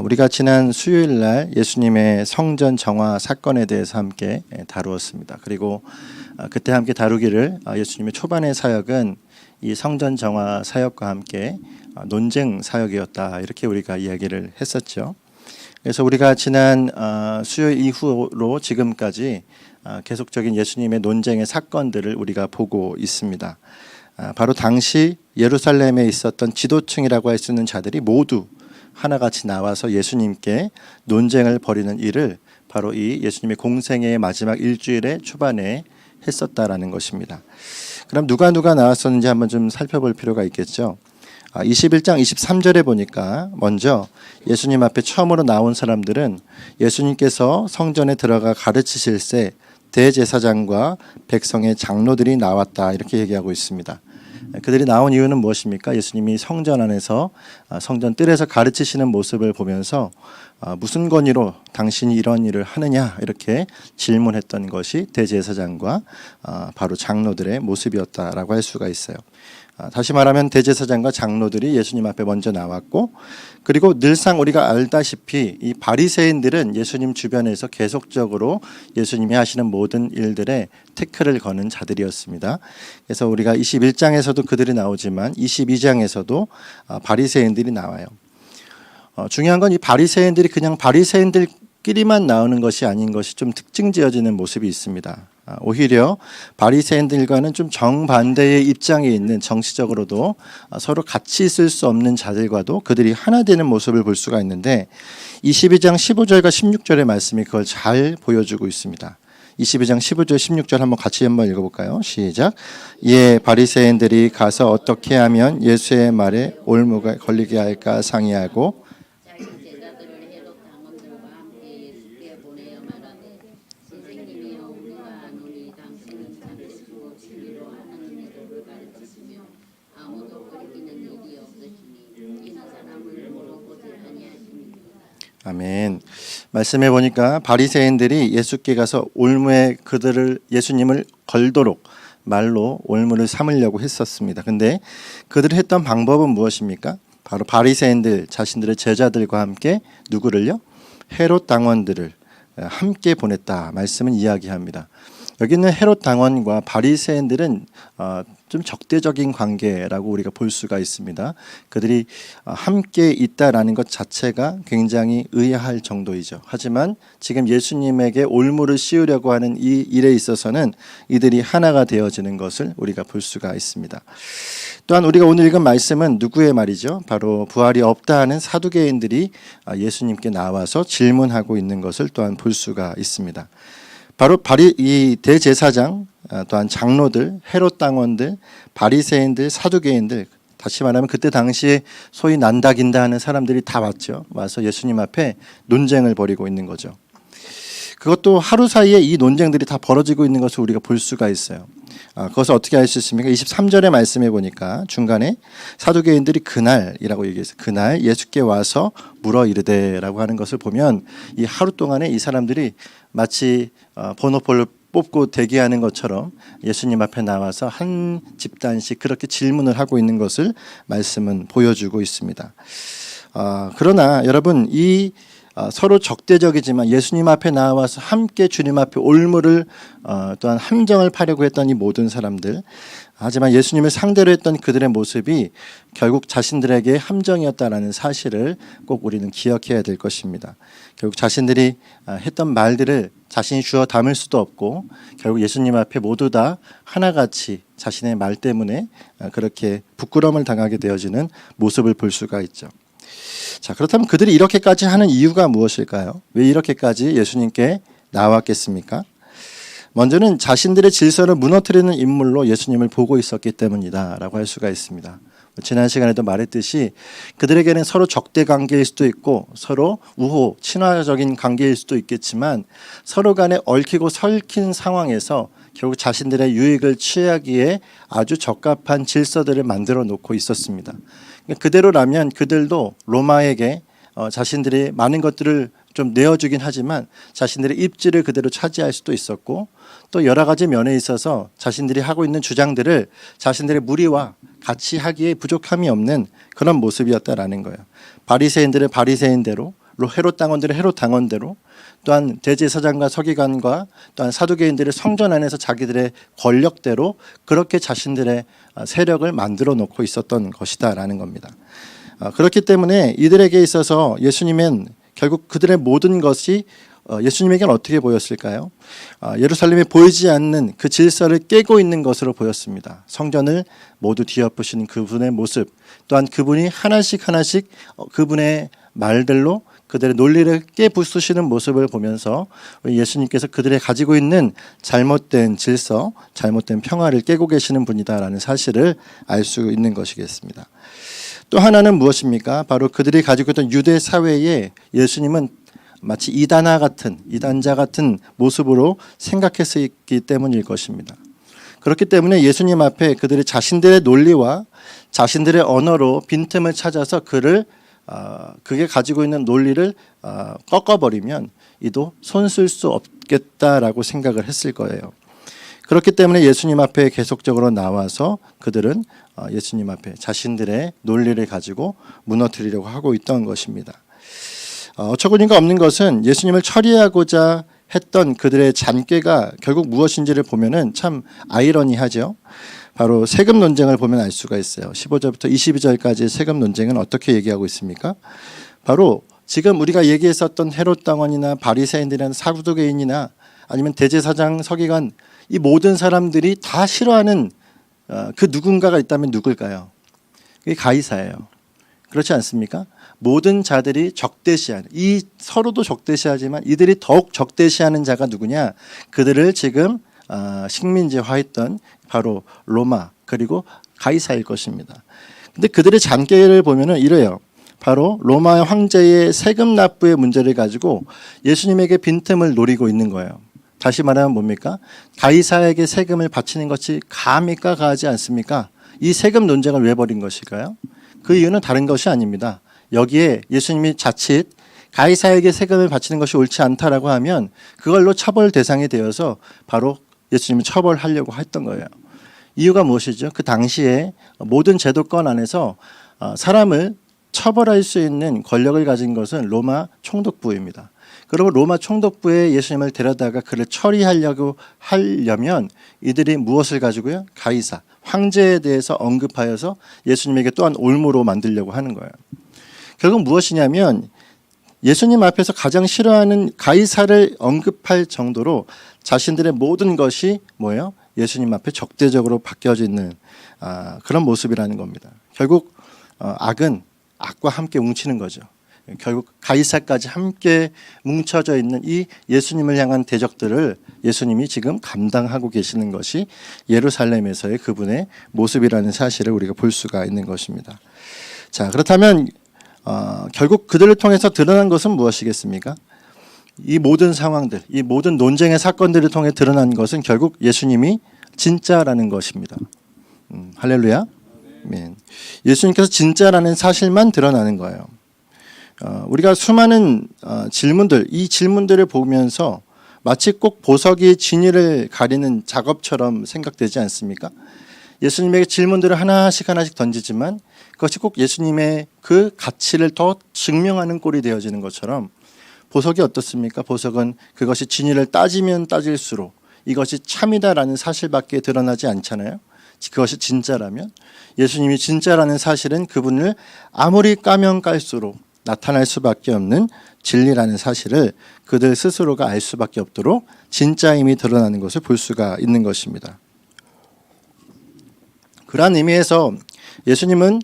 우리가 지난 수요일 날 예수님의 성전 정화 사건에 대해서 함께 다루었습니다. 그리고 그때 함께 다루기를 예수님의 초반의 사역은 이 성전 정화 사역과 함께 논쟁 사역이었다, 이렇게 우리가 이야기를 했었죠. 그래서 우리가 지난 수요일 이후로 지금까지 계속적인 예수님의 논쟁의 사건들을 우리가 보고 있습니다. 바로 당시 예루살렘에 있었던 지도층이라고 할 수 있는 자들이 모두 하나같이 나와서 예수님께 논쟁을 벌이는 일을 바로 이 예수님의 공생애의 마지막 일주일의 초반에 했었다라는 것입니다. 그럼 누가 나왔었는지 한번 좀 살펴볼 필요가 있겠죠. 21장 23절에 보니까 먼저 예수님 앞에 처음으로 나온 사람들은 예수님께서 성전에 들어가 가르치실 때 대제사장과 백성의 장로들이 나왔다, 이렇게 얘기하고 있습니다. 그들이 나온 이유는 무엇입니까? 예수님이 성전 안에서 성전 뜰에서 가르치시는 모습을 보면서 무슨 권위로 당신이 이런 일을 하느냐, 이렇게 질문했던 것이 대제사장과 바로 장로들의 모습이었다라고 할 수가 있어요. 다시 말하면 대제사장과 장로들이 예수님 앞에 먼저 나왔고, 그리고 늘상 우리가 알다시피 이 바리새인들은 예수님 주변에서 계속적으로 예수님이 하시는 모든 일들에 태클을 거는 자들이었습니다. 그래서 우리가 21장에서도 그들이 나오지만 22장에서도 바리새인들이 나와요. 중요한 건 이 바리새인들이 그냥 바리새인들끼리만 나오는 것이 아닌 것이 좀 특징 지어지는 모습이 있습니다. 오히려 바리새인들과는 좀 정반대의 입장에 있는, 정치적으로도 서로 같이 있을 수 없는 자들과도 그들이 하나 되는 모습을 볼 수가 있는데, 22장 15절과 16절의 말씀이 그걸 잘 보여주고 있습니다. 22장 15절 16절 한번 같이 읽어볼까요? 시작. 예, 바리새인들이 가서 어떻게 하면 예수의 말에 올무가 걸리게 할까 상의하고, 아멘. 말씀해 보니까 바리새인들이 예수께 가서 올무에 예수님을 걸도록 말로 올무를 삼으려고 했었습니다. 근데 그들이 했던 방법은 무엇입니까? 바로 바리새인들 자신들의 제자들과 함께 누구를요? 헤롯 당원들을 함께 보냈다, 말씀은 이야기합니다. 여기 있는 헤롯 당원과 바리새인들은 좀 적대적인 관계라고 우리가 볼 수가 있습니다. 그들이 함께 있다라는 것 자체가 굉장히 의아할 정도이죠. 하지만 지금 예수님에게 올무를 씌우려고 하는 이 일에 있어서는 이들이 하나가 되어지는 것을 우리가 볼 수가 있습니다. 또한 우리가 오늘 읽은 말씀은 누구의 말이죠? 바로 부활이 없다 하는 사두개인들이 예수님께 나와서 질문하고 있는 것을 또한 볼 수가 있습니다. 바로 이 대제사장, 또한 장로들, 헤롯 당원들, 바리새인들, 사두개인들, 다시 말하면 그때 당시에 소위 난다긴다 하는 사람들이 다 왔죠. 와서 예수님 앞에 논쟁을 벌이고 있는 거죠. 그것도 하루 사이에 이 논쟁들이 다 벌어지고 있는 것을 우리가 볼 수가 있어요. 그것을 어떻게 알 수 있습니까? 23절의 말씀에 보니까 중간에 사두개인들이 그날이라고 얘기해서 그날 예수께 와서 물어 이르되라고 하는 것을 보면, 이 하루 동안에 이 사람들이 마치 번호표를 뽑고 대기하는 것처럼 예수님 앞에 나와서 한 집단씩 그렇게 질문을 하고 있는 것을 말씀은 보여주고 있습니다. 그러나 여러분, 이 서로 적대적이지만 예수님 앞에 나와서 함께 주님 앞에 올무를 또한 함정을 파려고 했던 이 모든 사람들, 하지만 예수님을 상대로 했던 그들의 모습이 결국 자신들에게 함정이었다라는 사실을 꼭 우리는 기억해야 될 것입니다. 결국 자신들이 했던 말들을 자신이 주워 담을 수도 없고, 결국 예수님 앞에 모두 다 하나같이 자신의 말 때문에 그렇게 부끄러움을 당하게 되어지는 모습을 볼 수가 있죠. 자, 그렇다면 그들이 이렇게까지 하는 이유가 무엇일까요? 왜 이렇게까지 예수님께 나왔겠습니까? 먼저는 자신들의 질서를 무너뜨리는 인물로 예수님을 보고 있었기 때문이다 라고 할 수가 있습니다. 지난 시간에도 말했듯이 그들에게는 서로 적대 관계일 수도 있고 서로 우호, 친화적인 관계일 수도 있겠지만 서로 간에 얽히고 설킨 상황에서 결국 자신들의 유익을 취하기에 아주 적합한 질서들을 만들어 놓고 있었습니다. 그대로라면 그들도 로마에게 자신들이 많은 것들을 좀 내어주긴 하지만 자신들의 입지를 그대로 차지할 수도 있었고, 또 여러 가지 면에 있어서 자신들이 하고 있는 주장들을 자신들의 무리와 같이 하기에 부족함이 없는 그런 모습이었다라는 거예요. 바리새인들은 바리새인대로, 헤롯 당원들의 헤롯 당원대로, 또한 대제사장과 서기관과 또한 사두개인들의 성전 안에서 자기들의 권력대로 그렇게 자신들의 세력을 만들어 놓고 있었던 것이다라는 겁니다. 그렇기 때문에 이들에게 있어서 예수님은 결국 그들의 모든 것이 예수님에게는 어떻게 보였을까요? 예루살렘에 보이지 않는 그 질서를 깨고 있는 것으로 보였습니다. 성전을 모두 뒤엎으시는 그분의 모습, 또한 그분이 하나씩 그분의 말들로 그들의 논리를 깨부수시는 모습을 보면서 예수님께서 그들이 가지고 있는 잘못된 질서, 잘못된 평화를 깨고 계시는 분이다라는 사실을 알 수 있는 것이겠습니다. 또 하나는 무엇입니까? 바로 그들이 가지고 있던 유대 사회에 예수님은 마치 이단자 같은 모습으로 생각했기 때문일 것입니다. 그렇기 때문에 예수님 앞에 그들이 자신들의 논리와 자신들의 언어로 빈틈을 찾아서 그게 가지고 있는 논리를 꺾어버리면 이도 손쓸 수 없겠다라고 생각을 했을 거예요. 그렇기 때문에 예수님 앞에 계속적으로 나와서 그들은 예수님 앞에 자신들의 논리를 가지고 무너뜨리려고 하고 있던 것입니다. 어처구니가 없는 것은 예수님을 처리하고자 했던 그들의 잔꾀가 결국 무엇인지를 보면은 참 아이러니하죠. 바로 세금 논쟁을 보면 알 수가 있어요. 15절부터 22절까지의 세금 논쟁은 어떻게 얘기하고 있습니까? 바로 지금 우리가 얘기했었던 헤롯 당원이나 바리새인들이나 사두개인이나 아니면 대제사장, 서기관, 이 모든 사람들이 다 싫어하는 그 누군가가 있다면 누굴까요? 그게 가이사예요. 그렇지 않습니까? 모든 자들이 적대시하는, 서로도 적대시하지만 이들이 더욱 적대시하는 자가 누구냐? 그들을 지금 식민지화했던 바로 로마 그리고 가이사일 것입니다. 근데 그들의 잔꾀를 보면은 이래요. 바로 로마 황제의 세금 납부의 문제를 가지고 예수님에게 빈틈을 노리고 있는 거예요. 다시 말하면 뭡니까? 가이사에게 세금을 바치는 것이 가합니까? 가하지 않습니까? 이 세금 논쟁을 왜 벌인 것일까요? 그 이유는 다른 것이 아닙니다. 여기에 예수님이 자칫 가이사에게 세금을 바치는 것이 옳지 않다라고 하면 그걸로 처벌 대상이 되어서 바로 예수님을 처벌하려고 했던 거예요. 이유가 무엇이죠? 그 당시에 모든 제도권 안에서 사람을 처벌할 수 있는 권력을 가진 것은 로마 총독부입니다. 그리고 로마 총독부에 예수님을 데려다가 그를 처리하려면 이들이 무엇을 가지고요? 가이사, 황제에 대해서 언급하여서 예수님에게 또한 올무로 만들려고 하는 거예요. 결국 무엇이냐면 예수님 앞에서 가장 싫어하는 가이사를 언급할 정도로 자신들의 모든 것이 뭐예요? 예수님 앞에 적대적으로 바뀌어져 있는 그런 모습이라는 겁니다. 결국 악은 악과 함께 뭉치는 거죠. 결국 가이사까지 함께 뭉쳐져 있는 이 예수님을 향한 대적들을 예수님이 지금 감당하고 계시는 것이 예루살렘에서의 그분의 모습이라는 사실을 우리가 볼 수가 있는 것입니다. 자, 그렇다면 결국 그들을 통해서 드러난 것은 무엇이겠습니까? 이 모든 상황들, 이 모든 논쟁의 사건들을 통해 드러난 것은 결국 예수님이 진짜라는 것입니다. 할렐루야. 아멘. 예수님께서 진짜라는 사실만 드러나는 거예요. 우리가 수많은 질문들, 이 질문들을 보면서 마치 꼭 보석이 진위를 가리는 작업처럼 생각되지 않습니까? 예수님에게 질문들을 하나씩 던지지만 그것이 꼭 예수님의 그 가치를 더 증명하는 꼴이 되어지는 것처럼 보석이 어떻습니까? 보석은 그것이 진위를 따지면 따질수록 이것이 참이다라는 사실밖에 드러나지 않잖아요. 그것이 진짜라면 예수님이 진짜라는 사실은 그분을 아무리 까면 깔수록 나타날 수밖에 없는 진리라는 사실을 그들 스스로가 알 수밖에 없도록 진짜임이 드러나는 것을 볼 수가 있는 것입니다. 그러한 의미에서 예수님은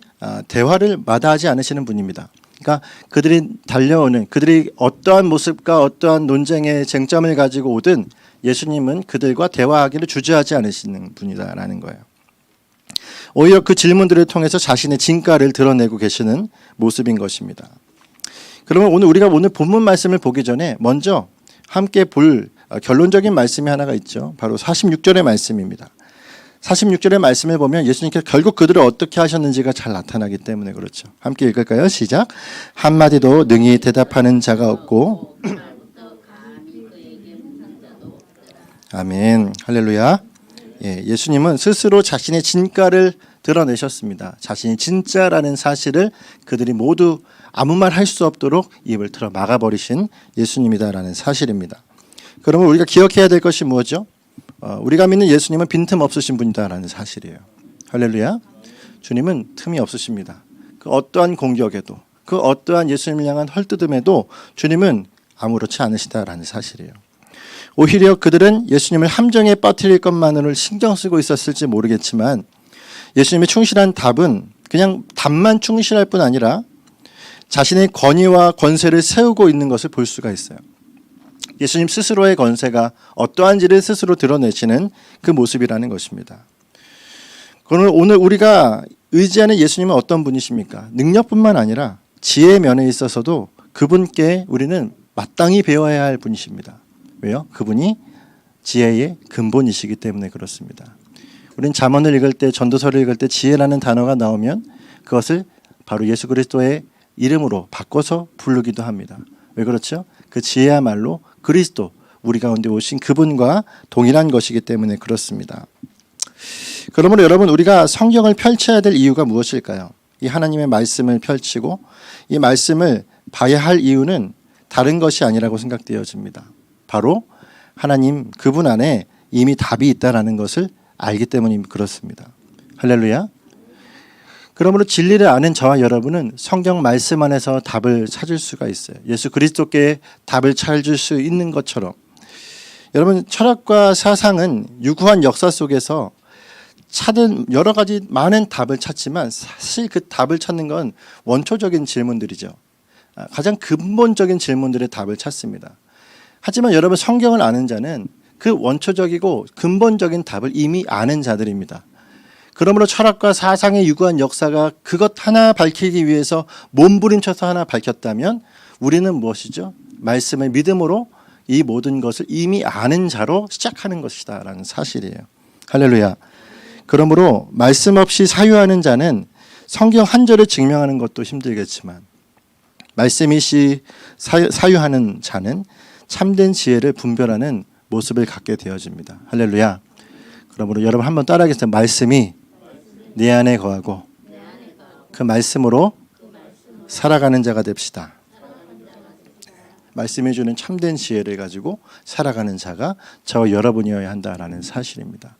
대화를 마다하지 않으시는 분입니다. 그러니까 그들이 어떠한 모습과 어떠한 논쟁의 쟁점을 가지고 오든 예수님은 그들과 대화하기를 주저하지 않으시는 분이다라는 거예요. 오히려 그 질문들을 통해서 자신의 진가를 드러내고 계시는 모습인 것입니다. 그러면 우리가 오늘 본문 말씀을 보기 전에 먼저 함께 볼 결론적인 말씀이 하나가 있죠. 바로 46절의 말씀입니다. 46절의 말씀을 보면 예수님께서 결국 그들을 어떻게 하셨는지가 잘 나타나기 때문에 그렇죠. 함께 읽을까요? 시작. 한마디도 능히 대답하는 자가 없고 아멘. 할렐루야. 예수님은 스스로 자신의 진가를 드러내셨습니다. 자신이 진짜라는 사실을 그들이 모두 아무 말 할 수 없도록 입을 틀어 막아버리신 예수님이다라는 사실입니다. 그러면 우리가 기억해야 될 것이 무엇이죠? 우리가 믿는 예수님은 빈틈없으신 분이다라는 사실이에요. 할렐루야. 주님은 틈이 없으십니다. 그 어떠한 공격에도, 그 어떠한 예수님을 향한 헐뜯음에도 주님은 아무렇지 않으시다라는 사실이에요. 오히려 그들은 예수님을 함정에 빠뜨릴 것만으로 신경 쓰고 있었을지 모르겠지만 예수님의 충실한 답은 그냥 답만 충실할 뿐 아니라 자신의 권위와 권세를 세우고 있는 것을 볼 수가 있어요. 예수님 스스로의 권세가 어떠한지를 스스로 드러내시는 그 모습이라는 것입니다. 그러면 오늘 우리가 의지하는 예수님은 어떤 분이십니까? 능력뿐만 아니라 지혜의 면에 있어서도 그분께 우리는 마땅히 배워야 할 분이십니다. 왜요? 그분이 지혜의 근본이시기 때문에 그렇습니다. 우리는 잠언을 읽을 때, 전도서를 읽을 때 지혜라는 단어가 나오면 그것을 바로 예수 그리스도의 이름으로 바꿔서 부르기도 합니다. 왜 그렇죠? 그 지혜야말로 그리스도, 우리 가운데 오신 그분과 동일한 것이기 때문에 그렇습니다. 그러므로 여러분, 우리가 성경을 펼쳐야 될 이유가 무엇일까요? 이 하나님의 말씀을 펼치고 이 말씀을 봐야 할 이유는 다른 것이 아니라고 생각되어집니다. 바로 하나님 그분 안에 이미 답이 있다는 것을 알기 때문이 그렇습니다. 할렐루야. 그러므로 진리를 아는 저와 여러분은 성경 말씀 안에서 답을 찾을 수가 있어요. 예수 그리스도께 답을 찾을 수 있는 것처럼. 여러분, 철학과 사상은 유구한 역사 속에서 찾은 여러 가지 많은 답을 찾지만 사실 그 답을 찾는 건 원초적인 질문들이죠. 가장 근본적인 질문들의 답을 찾습니다. 하지만 여러분, 성경을 아는 자는 그 원초적이고 근본적인 답을 이미 아는 자들입니다. 그러므로 철학과 사상의 유구한 역사가 그것 하나 밝히기 위해서 몸부림쳐서 하나 밝혔다면 우리는 무엇이죠? 말씀의 믿음으로 이 모든 것을 이미 아는 자로 시작하는 것이다 라는 사실이에요. 할렐루야. 그러므로 말씀 없이 사유하는 자는 성경 한 절을 증명하는 것도 힘들겠지만 말씀이시 사유하는 자는 참된 지혜를 분별하는 모습을 갖게 되어집니다. 할렐루야. 그러므로 여러분 한번 따라하겠습니다. 말씀이 내 안에 거하고 그 말씀으로 살아가는 자가 됩시다. 말씀이 주는 참된 지혜를 가지고 살아가는 자가 저와 여러분이어야 한다라는 사실입니다.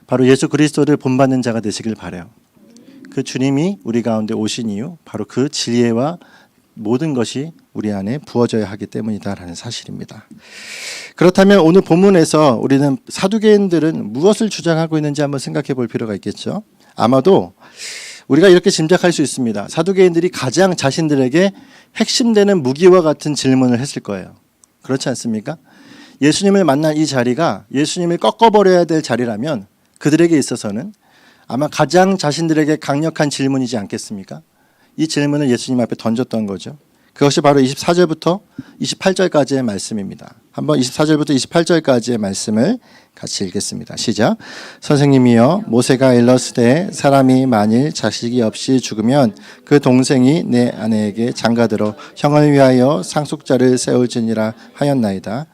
바로 예수 그리스도를 본받는 자가 되시길 바라요. 그 주님이 우리 가운데 오신 이유, 바로 그 지혜와 모든 것이 우리 안에 부어져야 하기 때문이다라는 사실입니다. 그렇다면 오늘 본문에서 우리는 사두개인들은 무엇을 주장하고 있는지 한번 생각해 볼 필요가 있겠죠. 아마도 우리가 이렇게 짐작할 수 있습니다. 사두개인들이 가장 자신들에게 핵심되는 무기와 같은 질문을 했을 거예요. 그렇지 않습니까? 예수님을 만난 이 자리가 예수님을 꺾어버려야 될 자리라면 그들에게 있어서는 아마 가장 자신들에게 강력한 질문이지 않겠습니까? 이 질문을 예수님 앞에 던졌던 거죠. 그것이 바로 24절부터 28절까지의 말씀입니다. 한번 24절부터 28절까지의 말씀을 같이 읽겠습니다. 시작. 선생님이여, 모세가 일렀으되 사람이 만일 자식이 없이 죽으면 그 동생이 내 아내에게 장가들어 형을 위하여 상속자를 세울지니라 하였나이다.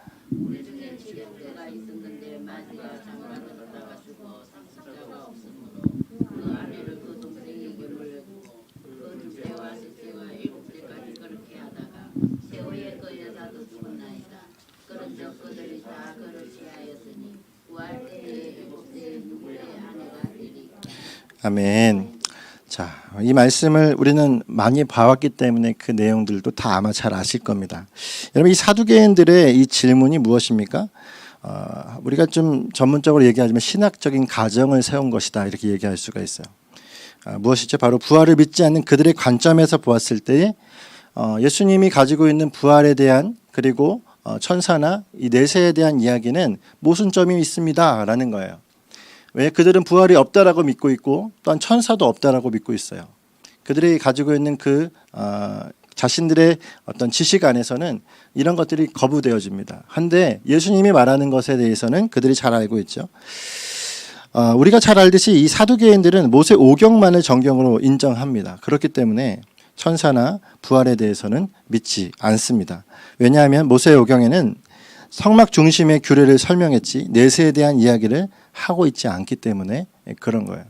아멘. 자, 이 말씀을 우리는 많이 봐왔기 때문에 그 내용들도 다 아마 잘 아실 겁니다. 여러분, 이 사두개인들의 이 질문이 무엇입니까? 우리가 좀 전문적으로 얘기하자면 신학적인 가정을 세운 것이다 이렇게 얘기할 수가 있어요. 무엇이죠? 바로 부활을 믿지 않는 그들의 관점에서 보았을 때 예수님이 가지고 있는 부활에 대한 그리고 천사나 이 내세에 대한 이야기는 모순점이 있습니다라는 거예요. 왜? 그들은 부활이 없다라고 믿고 있고 또한 천사도 없다라고 믿고 있어요. 그들이 가지고 있는 그 자신들의 어떤 지식 안에서는 이런 것들이 거부되어집니다. 한데 예수님이 말하는 것에 대해서는 그들이 잘 알고 있죠. 우리가 잘 알듯이 이 사두개인들은 모세 오경만을 정경으로 인정합니다. 그렇기 때문에 천사나 부활에 대해서는 믿지 않습니다. 왜냐하면 모세 오경에는 성막 중심의 규례를 설명했지 내세에 대한 이야기를 하고 있지 않기 때문에 그런 거예요.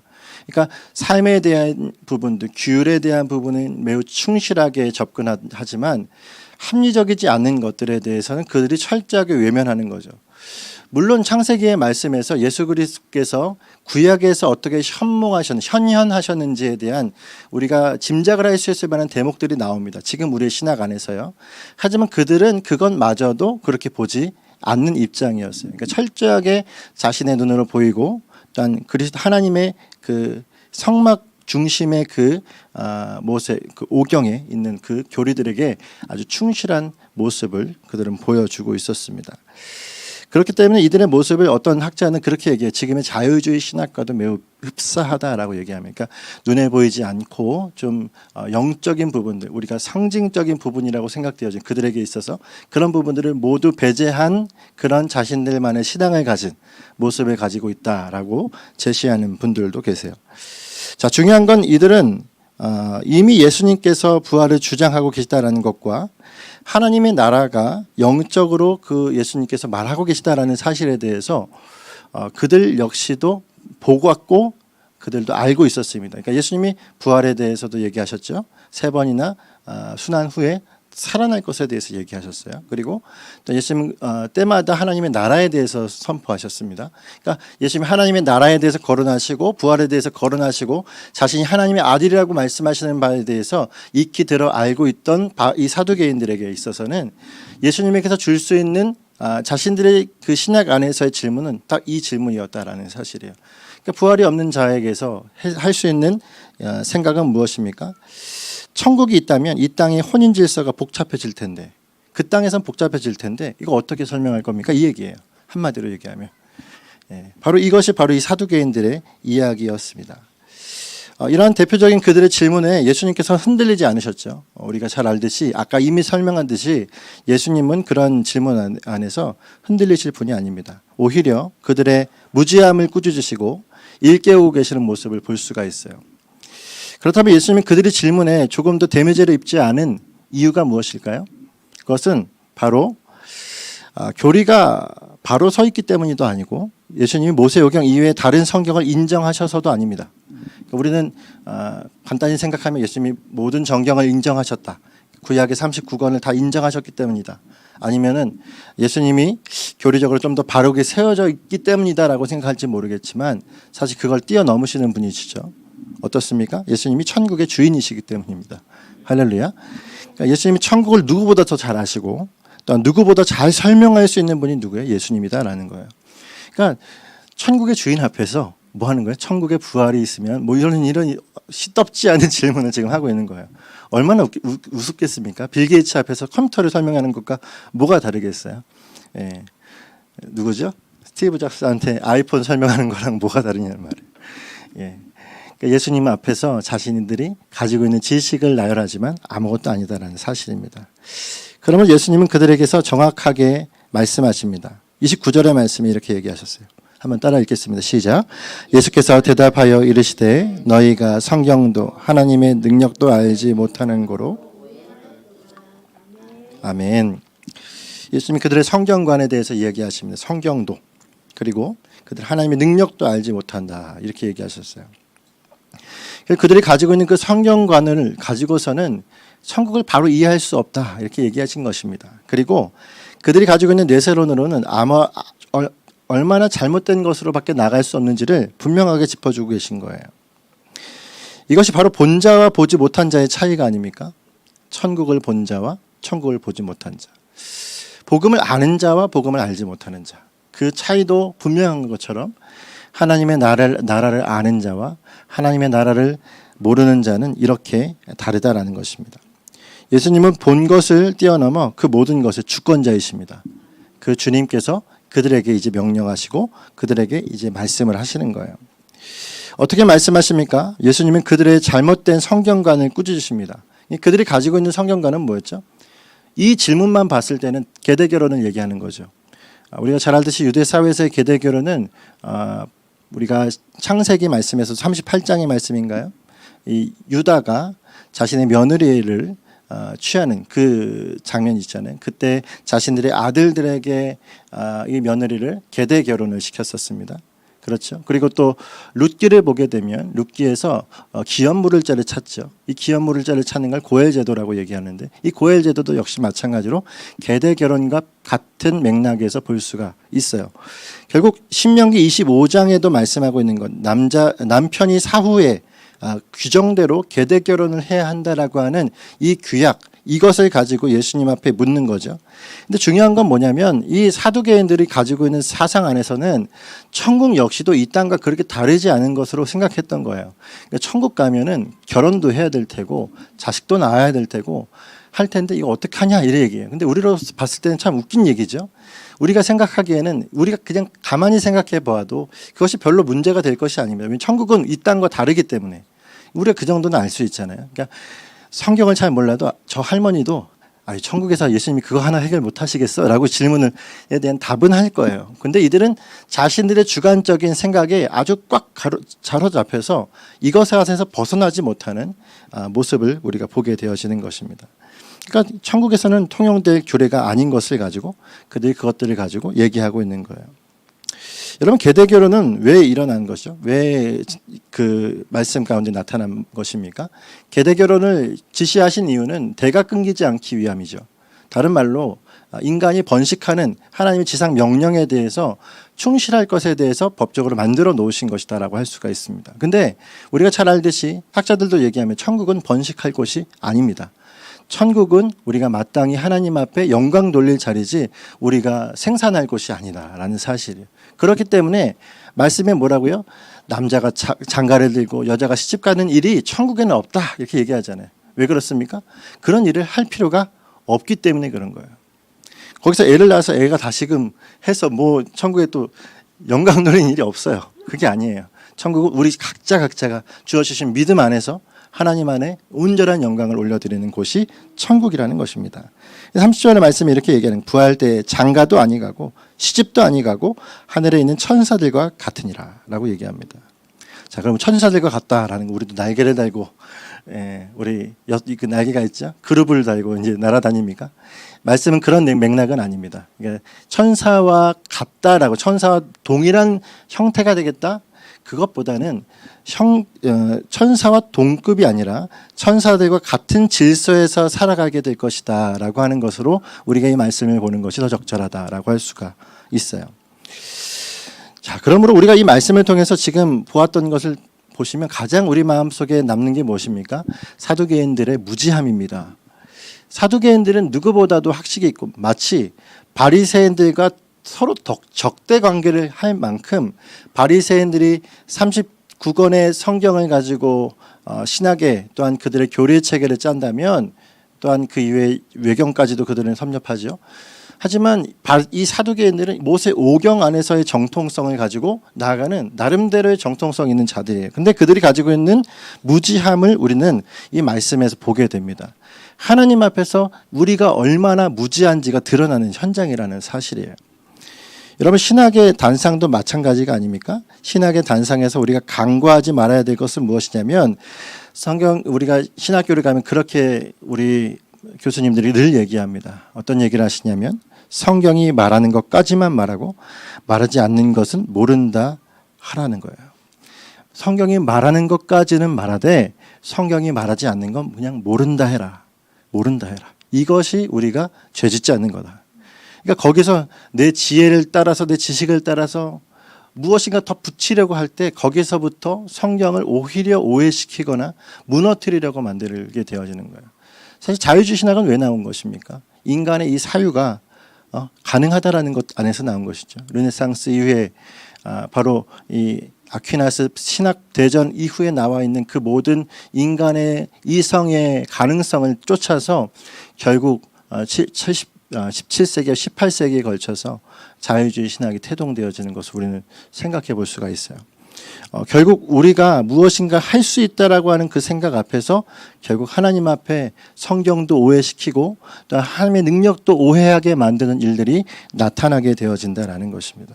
그러니까 삶에 대한 부분들, 규율에 대한 부분은 매우 충실하게 접근하지만 합리적이지 않은 것들에 대해서는 그들이 철저하게 외면하는 거죠. 물론 창세기의 말씀에서 예수 그리스도께서 구약에서 어떻게 현현하셨는지에 대한 우리가 짐작을 할 수 있을 만한 대목들이 나옵니다. 지금 우리의 신학 안에서요. 하지만 그들은 그것마저도 그렇게 보지 않는 입장이었어요. 그러니까 철저하게 자신의 눈으로 보이고 또한 그리스도 하나님의 그 성막 중심의 그 모세 그 오경에 있는 그 교리들에게 아주 충실한 모습을 그들은 보여주고 있었습니다. 그렇기 때문에 이들의 모습을 어떤 학자는 그렇게 얘기해요. 지금의 자유주의 신학과도 매우 흡사하다라고 얘기합니다. 그러니까 눈에 보이지 않고 좀 영적인 부분들, 우리가 상징적인 부분이라고 생각되어진 그들에게 있어서 그런 부분들을 모두 배제한 그런 자신들만의 신앙을 가진 모습을 가지고 있다라고 제시하는 분들도 계세요. 자, 중요한 건 이들은 이미 예수님께서 부활을 주장하고 계시다라는 것과 하나님의 나라가 영적으로 그 예수님께서 말하고 계시다라는 사실에 대해서 그들 역시도 보았고 그들도 알고 있었습니다. 그러니까 예수님이 부활에 대해서도 얘기하셨죠. 3번이나 순환 후에 살아날 것에 대해서 얘기하셨어요. 그리고 또 예수님 때마다 하나님의 나라에 대해서 선포하셨습니다. 그러니까 예수님이 하나님의 나라에 대해서 거론하시고 부활에 대해서 거론하시고 자신이 하나님의 아들이라고 말씀하시는 바에 대해서 익히 들어 알고 있던 이 사두개인들에게 있어서는 예수님께서 줄 수 있는 자신들의 그 신학 안에서의 질문은 딱 이 질문이었다라는 사실이에요. 그러니까 부활이 없는 자에게서 할 수 있는 생각은 무엇입니까? 천국이 있다면 이 땅의 혼인 질서가 복잡해질 텐데 그 땅에선 복잡해질 텐데 이거 어떻게 설명할 겁니까? 이 얘기예요. 한마디로 얘기하면 바로 이것이 바로 이 사두개인들의 이야기였습니다. 이러한 대표적인 그들의 질문에 예수님께서 흔들리지 않으셨죠. 우리가 잘 알듯이 아까 이미 설명한 듯이 예수님은 그런 질문 안에서 흔들리실 분이 아닙니다. 오히려 그들의 무지함을 꾸짖으시고 일깨우고 계시는 모습을 볼 수가 있어요. 그렇다면 예수님이 그들의 질문에 조금 더 데미지를 입지 않은 이유가 무엇일까요? 그것은 바로 교리가 바로 서 있기 때문이도 아니고 예수님이 모세오경 이외에 다른 성경을 인정하셔서도 아닙니다. 그러니까 우리는 간단히 생각하면 예수님이 모든 정경을 인정하셨다. 구약의 39권을 다 인정하셨기 때문이다. 아니면은 예수님이 교리적으로 좀 더 바르게 세워져 있기 때문이다라고 생각할지 모르겠지만 사실 그걸 뛰어넘으시는 분이시죠. 어떻습니까? 예수님이 천국의 주인이시기 때문입니다. 할렐루야. 그러니까 예수님이 천국을 누구보다 더 잘 아시고 또 누구보다 잘 설명할 수 있는 분이 누구예요? 예수님이다라는 거예요. 그러니까 천국의 주인 앞에서 뭐 하는 거예요? 천국에 부활이 있으면 뭐 이런 시덥지 않은 질문을 지금 하고 있는 거예요. 얼마나 우습겠습니까? 빌 게이츠 앞에서 컴퓨터를 설명하는 것과 뭐가 다르겠어요? 예. 누구죠? 스티브 잡스한테 아이폰 설명하는 거랑 뭐가 다르냐는 말이에요. 예. 그러니까 예수님 앞에서 자신들이 가지고 있는 지식을 나열하지만 아무것도 아니다라는 사실입니다. 그러면 예수님은 그들에게서 정확하게 말씀하십니다. 29절의 말씀이 이렇게 얘기하셨어요. 한번 따라 읽겠습니다. 시작. 예수께서 대답하여 이르시되 너희가 성경도 하나님의 능력도 알지 못하는 고로. 아멘. 예수님이 그들의 성경관에 대해서 이야기하십니다. 성경도 그리고 그들 하나님의 능력도 알지 못한다 이렇게 얘기하셨어요. 그들이 가지고 있는 그 성경관을 가지고서는 천국을 바로 이해할 수 없다 이렇게 얘기하신 것입니다. 그리고 그들이 가지고 있는 뇌세론으로는 얼마나 잘못된 것으로밖에 나갈 수 없는지를 분명하게 짚어주고 계신 거예요. 이것이 바로 본 자와 보지 못한 자의 차이가 아닙니까? 천국을 본 자와 천국을 보지 못한 자. 복음을 아는 자와 복음을 알지 못하는 자. 그 차이도 분명한 것처럼 하나님의 나라를 아는 자와 하나님의 나라를 모르는 자는 이렇게 다르다라는 것입니다. 예수님은 본 것을 뛰어넘어 그 모든 것의 주권자이십니다. 그 주님께서 그들에게 이제 명령하시고 그들에게 이제 말씀을 하시는 거예요. 어떻게 말씀하십니까? 예수님은 그들의 잘못된 성경관을 꾸짖으십니다. 그들이 가지고 있는 성경관은 뭐였죠? 이 질문만 봤을 때는 계대 결혼을 얘기하는 거죠. 우리가 잘 알듯이 유대 사회에서의 계대 결혼은 우리가 창세기 말씀에서 38장의 말씀인가요? 이 유다가 자신의 며느리를 취하는 그 장면이 있잖아요. 그때 자신들의 아들들에게 이 며느리를 계대 결혼을 시켰었습니다. 그렇죠. 그리고 또 룻기를 보게 되면 룻기에서 기업물을자를 찾죠. 이 기업물을자를 찾는 걸 고엘제도라고 얘기하는데 이 고엘제도도 역시 마찬가지로 계대 결혼과 같은 맥락에서 볼 수가 있어요. 결국 신명기 25장에도 말씀하고 있는 건 남편이 사후에 규정대로 계대 결혼을 해야 한다라고 하는 이 규약, 이것을 가지고 예수님 앞에 묻는 거죠. 근데 중요한 건 뭐냐면 이 사두개인들이 가지고 있는 사상 안에서는 천국 역시도 이 땅과 그렇게 다르지 않은 것으로 생각했던 거예요. 그러니까 천국 가면은 결혼도 해야 될 테고 자식도 낳아야 될 테고 할 텐데 이거 어떡하냐 이래 얘기해요. 근데 우리로서 봤을 때는 참 웃긴 얘기죠. 우리가 생각하기에는 우리가 그냥 가만히 생각해 보아도 그것이 별로 문제가 될 것이 아닙니다. 왜냐하면 천국은 이 땅과 다르기 때문에 우리가 그 정도는 알 수 있잖아요. 그러니까 성경을 잘 몰라도 저 할머니도 천국에서 예수님이 그거 하나 해결 못 하시겠어? 라고 질문에 대한 답은 할 거예요. 근데 이들은 자신들의 주관적인 생각에 아주 꽉 사로잡혀서 이것에서 벗어나지 못하는 모습을 우리가 보게 되어지는 것입니다. 그러니까 천국에서는 통용될 규례가 아닌 것을 가지고 그들이 그것들을 가지고 얘기하고 있는 거예요. 여러분 계대 결혼은 왜 일어난 것이죠? 왜 그 말씀 가운데 나타난 것입니까? 계대 결혼을 지시하신 이유는 대가 끊기지 않기 위함이죠. 다른 말로 인간이 번식하는 하나님의 지상 명령에 대해서 충실할 것에 대해서 법적으로 만들어 놓으신 것이다라고 할 수가 있습니다. 근데 우리가 잘 알듯이 학자들도 얘기하면 천국은 번식할 곳이 아닙니다. 천국은 우리가 마땅히 하나님 앞에 영광 돌릴 자리지 우리가 생산할 곳이 아니다라는 사실이에요. 그렇기 때문에 말씀에 뭐라고요? 남자가 장가를 들고 여자가 시집가는 일이 천국에는 없다 이렇게 얘기하잖아요. 왜 그렇습니까? 그런 일을 할 필요가 없기 때문에 그런 거예요. 거기서 애를 낳아서 애가 다시금 해서 뭐 천국에 또 영광 돌리는 일이 없어요. 그게 아니에요. 천국은 우리 각자가 주어주신 믿음 안에서 하나님 안에 온전한 영광을 올려드리는 곳이 천국이라는 것입니다. 30절의 말씀이 이렇게 얘기하는 부활 때 장가도 아니 가고 시집도 아니 가고 하늘에 있는 천사들과 같으니라 라고 얘기합니다. 자, 그럼 천사들과 같다라는 거 우리도 날개를 달고 우리 그 날개가 있죠. 그룹을 달고 이제 날아다닙니까? 말씀은 그런 맥락은 아닙니다. 그러니까 천사와 같다라고 천사와 동일한 형태가 되겠다. 그것보다는 천사와 동급이 아니라 천사들과 같은 질서에서 살아가게 될 것이다 라고 하는 것으로 우리가 이 말씀을 보는 것이 더 적절하다라고 할 수가 있어요. 자, 그러므로 우리가 이 말씀을 통해서 지금 보았던 것을 보시면 가장 우리 마음속에 남는 게 무엇입니까? 사두개인들의 무지함입니다. 사두개인들은 누구보다도 학식이 있고 마치 바리새인들과 서로 적대 관계를 할 만큼 바리새인들이 39권의 성경을 가지고 신학에 또한 그들의 교리 체계를 짠다면 또한 그 이외의 외경까지도 그들은 섭렵하죠. 하지만 이 사두개인들은 모세 5경 안에서의 정통성을 가지고 나아가는 나름대로의 정통성 있는 자들이에요. 근데 그들이 가지고 있는 무지함을 우리는 이 말씀에서 보게 됩니다. 하나님 앞에서 우리가 얼마나 무지한지가 드러나는 현장이라는 사실이에요. 여러분 신학의 단상도 마찬가지가 아닙니까? 신학의 단상에서 우리가 간과하지 말아야 될 것은 무엇이냐면 성경 우리가 신학교를 가면 그렇게 우리 교수님들이 늘 얘기합니다. 어떤 얘기를 하시냐면 성경이 말하는 것까지만 말하고 말하지 않는 것은 모른다 하라는 거예요. 성경이 말하는 것까지는 말하되 성경이 말하지 않는 건 그냥 모른다 해라. 모른다 해라. 이것이 우리가 죄짓지 않는 거다. 그러니까 거기서 내 지혜를 따라서 내 지식을 따라서 무엇인가 더 붙이려고 할 때 거기서부터 성경을 오히려 오해시키거나 무너뜨리려고 만들게 되어지는 거예요. 사실 자유주의 신학은 왜 나온 것입니까? 인간의 이 사유가 가능하다라는 것 안에서 나온 것이죠. 르네상스 이후에 바로 이 아퀴나스 신학 대전 이후에 나와 있는 그 모든 인간의 이성의 가능성을 쫓아서 결국 17세기와 18세기에 걸쳐서 자유주의 신학이 태동되어지는 것을 우리는 생각해 볼 수가 있어요. 결국 우리가 무엇인가 할 수 있다라고 하는 그 생각 앞에서 결국 하나님 앞에 성경도 오해시키고 또 하나님의 능력도 오해하게 만드는 일들이 나타나게 되어진다라는 것입니다.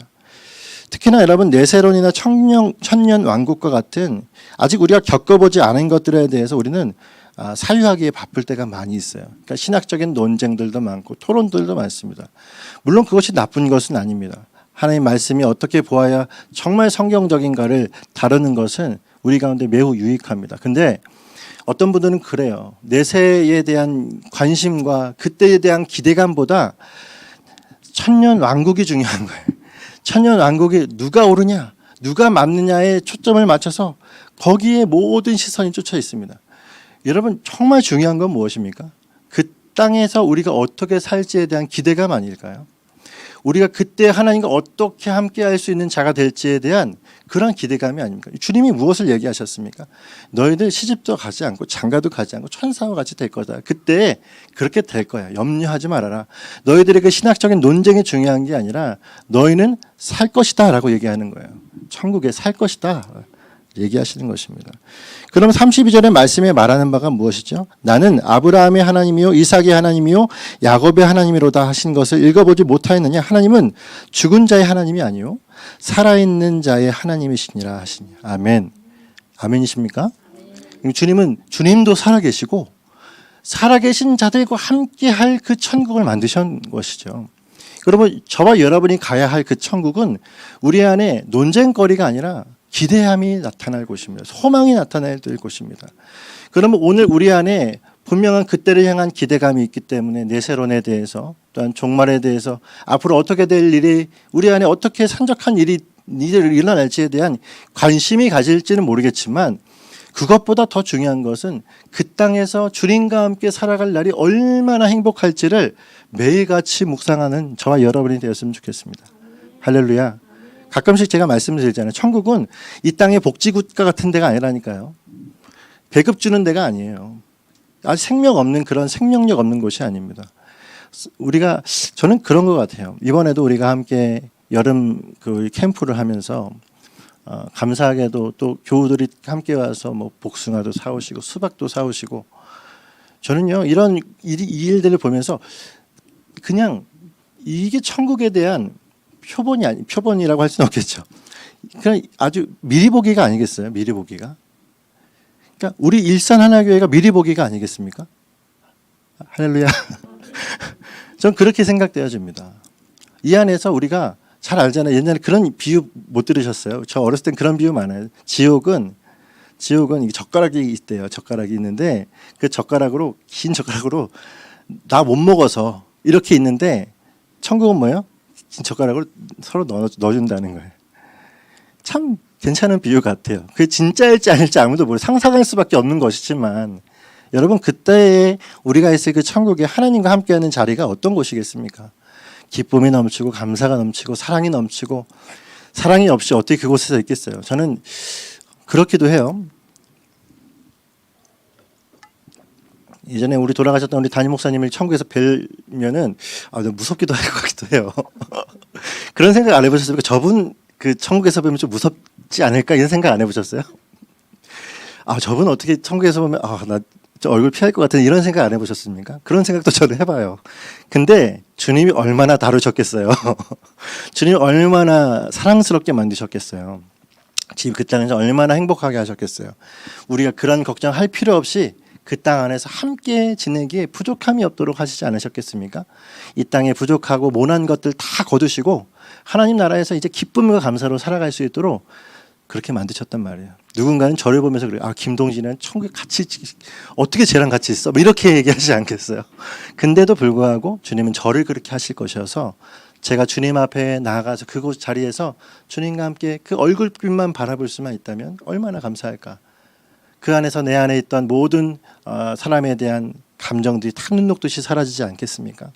특히나 여러분 네세론이나 천년 왕국과 같은 아직 우리가 겪어보지 않은 것들에 대해서 우리는 사유하기에 바쁠 때가 많이 있어요. 그러니까 신학적인 논쟁들도 많고 토론들도 많습니다. 물론 그것이 나쁜 것은 아닙니다. 하나님 말씀이 어떻게 보아야 정말 성경적인가를 다루는 것은 우리 가운데 매우 유익합니다. 근데 어떤 분들은 그래요. 내세에 대한 관심과 그때에 대한 기대감보다 천년 왕국이 중요한 거예요. 천년 왕국이 누가 오르냐, 누가 맞느냐에 초점을 맞춰서 거기에 모든 시선이 쫓아 있습니다. 여러분, 정말 중요한 건 무엇입니까? 그 땅에서 우리가 어떻게 살지에 대한 기대감 아닐까요? 우리가 그때 하나님과 어떻게 함께할 수 있는 자가 될지에 대한 그런 기대감이 아닙니까? 주님이 무엇을 얘기하셨습니까? 너희들 시집도 가지 않고 장가도 가지 않고 천사와 같이 될 거다. 그때 그렇게 될 거야. 염려하지 말아라. 너희들의 그 신학적인 논쟁이 중요한 게 아니라 너희는 살 것이다 라고 얘기하는 거예요. 천국에 살 것이다 얘기하시는 것입니다. 그럼 32절의 말씀에 말하는 바가 무엇이죠? 나는 아브라함의 하나님이요 이삭의 하나님이요 야곱의 하나님이로다 하신 것을 읽어보지 못하였느냐? 하나님은 죽은 자의 하나님이 아니요 살아있는 자의 하나님이시니라 하시니. 아멘. 아멘이십니까? 주님도 살아계시고 살아계신 자들과 함께할 그 천국을 만드신 것이죠. 그러면 저와 여러분이 가야 할 그 천국은 우리 안에 논쟁거리가 아니라 기대함이 나타날 곳입니다. 소망이 나타날 곳입니다. 그러면 오늘 우리 안에 분명한 그때를 향한 기대감이 있기 때문에 내세론에 대해서 또한 종말에 대해서 앞으로 어떻게 될 일이 우리 안에 어떻게 산적한 일이 일어날지에 대한 관심이 가질지는 모르겠지만 그것보다 더 중요한 것은 그 땅에서 주님과 함께 살아갈 날이 얼마나 행복할지를 매일같이 묵상하는 저와 여러분이 되었으면 좋겠습니다. 할렐루야. 가끔씩 제가 말씀드리잖아요. 천국은 이 땅의 복지국가 같은 데가 아니라니까요. 배급 주는 데가 아니에요. 아주 생명 없는 그런 생명력 없는 곳이 아닙니다. 저는 그런 것 같아요. 이번에도 우리가 함께 여름 그 캠프를 하면서 감사하게도 또 교우들이 함께 와서 뭐 복숭아도 사오시고 수박도 사오시고 저는요 이런 이 일들을 보면서 그냥 이게 천국에 대한 표본이라고 할 수는 없겠죠. 그냥 아주 미리 보기가 아니겠어요? 미리 보기가. 그러니까 우리 일산하나교회가 미리 보기가 아니겠습니까? 할렐루야. 전 그렇게 생각되어집니다. 이 안에서 우리가 잘 알잖아요. 옛날에 그런 비유 못 들으셨어요? 저 어렸을 땐 그런 비유 많아요. 지옥은 젓가락이 있대요. 젓가락이 있는데 그 젓가락으로 긴 젓가락으로 나 못 먹어서 이렇게 있는데 천국은 뭐예요? 긴 젓가락으로 서로 넣어준다는 거예요. 참 괜찮은 비유 같아요. 그게 진짜일지 아닐지 아무도 모르고 상상할 수밖에 없는 것이지만 여러분 그때에 우리가 있을 그 천국에 하나님과 함께하는 자리가 어떤 곳이겠습니까? 기쁨이 넘치고 감사가 넘치고 사랑이 넘치고 사랑이 없이 어떻게 그곳에서 있겠어요? 저는 그렇기도 해요. 예전에 우리 돌아가셨던 우리 담임 목사님을 천국에서 뵈면은 무섭기도 할 것 같기도 해요. 그런 생각 안 해보셨습니까? 저분 그 천국에서 보면 좀 무섭지 않을까 이런 생각 안 해보셨어요? 저분 어떻게 천국에서 보면 나 저 얼굴 피할 것 같은 이런 생각 안 해보셨습니까? 그런 생각도 저는 해봐요. 근데 주님이 얼마나 다루셨겠어요. 주님이 얼마나 사랑스럽게 만드셨겠어요. 지금 그 땅에서 얼마나 행복하게 하셨겠어요. 우리가 그런 걱정할 필요 없이 그 땅 안에서 함께 지내기에 부족함이 없도록 하시지 않으셨겠습니까? 이 땅에 부족하고 모난 것들 다 거두시고 하나님 나라에서 이제 기쁨과 감사로 살아갈 수 있도록 그렇게 만드셨단 말이에요. 누군가는 저를 보면서 그래요. 김동진은 천국에 같이 어떻게 쟤랑 같이 있어? 뭐 이렇게 얘기하지 않겠어요. 근데도 불구하고 주님은 저를 그렇게 하실 것이어서 제가 주님 앞에 나아가서 그곳 자리에서 주님과 함께 그 얼굴빛만 바라볼 수만 있다면 얼마나 감사할까. 그 안에서 내 안에 있던 모든 사람에 대한 감정들이 탁 눈 녹듯이 사라지지 않겠습니까?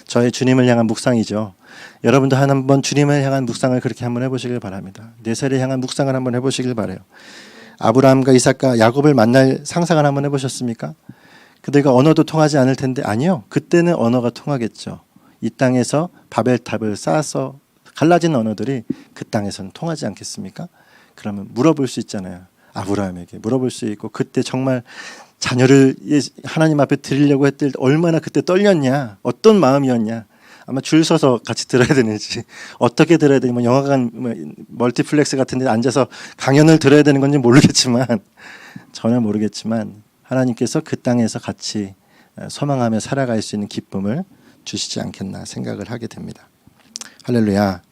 저의 주님을 향한 묵상이죠. 여러분도 한번 주님을 향한 묵상을 그렇게 한번 해보시길 바랍니다. 내세를 향한 묵상을 한번 해보시길 바라요. 아브라함과 이삭과 야곱을 만날 상상을 한번 해보셨습니까? 그들과 언어도 통하지 않을 텐데 아니요. 그때는 언어가 통하겠죠. 이 땅에서 바벨탑을 쌓아서 갈라진 언어들이 그 땅에서는 통하지 않겠습니까? 그러면 물어볼 수 있잖아요. 아브라함에게 물어볼 수 있고 그때 정말 자녀를 하나님 앞에 드리려고 했을 때 얼마나 그때 떨렸냐, 어떤 마음이었냐. 아마 줄 서서 같이 들어야 되는지 어떻게 들어야 되는지 영화관 멀티플렉스 같은 데 앉아서 강연을 들어야 되는 건지 모르겠지만 전혀 모르겠지만 하나님께서 그 땅에서 같이 소망하며 살아갈 수 있는 기쁨을 주시지 않겠나 생각을 하게 됩니다. 할렐루야.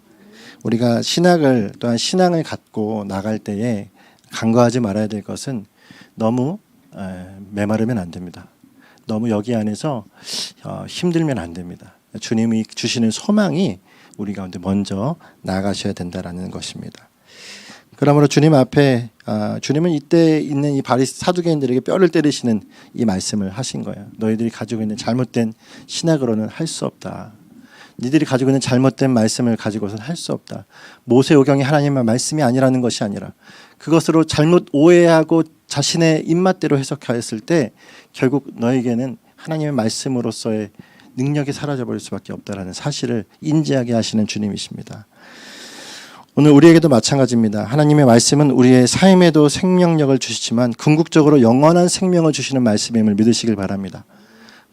우리가 신학을 또한 신앙을 갖고 나갈 때에 간과하지 말아야 될 것은 너무 메마르면 안 됩니다. 너무 여기 안에서 힘들면 안 됩니다. 주님이 주시는 소망이 우리 가운데 먼저 나가셔야 된다라는 것입니다. 그러므로 주님 앞에 주님은 이때 있는 이 바리새 사두개인들에게 뼈를 때리시는 이 말씀을 하신 거예요. 너희들이 가지고 있는 잘못된 신학으로는 할 수 없다. 니들이 가지고 있는 잘못된 말씀을 가지고서는 할 수 없다. 모세오경이 하나님의 말씀이 아니라는 것이 아니라 그것으로 잘못 오해하고 자신의 입맛대로 해석하였을 때 결국 너에게는 하나님의 말씀으로서의 능력이 사라져버릴 수밖에 없다라는 사실을 인지하게 하시는 주님이십니다. 오늘 우리에게도 마찬가지입니다. 하나님의 말씀은 우리의 삶에도 생명력을 주시지만 궁극적으로 영원한 생명을 주시는 말씀임을 믿으시길 바랍니다.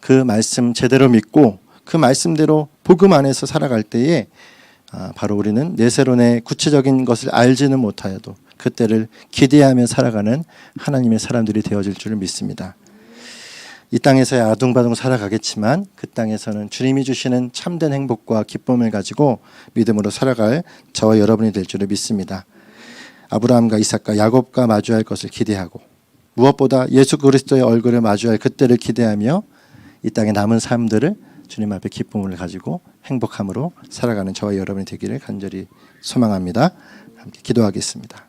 그 말씀 제대로 믿고 그 말씀대로 복음 안에서 살아갈 때에 바로 우리는 내세론의 구체적인 것을 알지는 못하여도 그때를 기대하며 살아가는 하나님의 사람들이 되어질 줄을 믿습니다. 이 땅에서야 아둥바둥 살아가겠지만 그 땅에서는 주님이 주시는 참된 행복과 기쁨을 가지고 믿음으로 살아갈 저와 여러분이 될 줄을 믿습니다. 아브라함과 이삭과 야곱과 마주할 것을 기대하고 무엇보다 예수 그리스도의 얼굴을 마주할 그때를 기대하며 이 땅의 남은 삶들을 주님 앞에 기쁨을 가지고 행복함으로 살아가는 저와 여러분이 되기를 간절히 소망합니다. 함께 기도하겠습니다.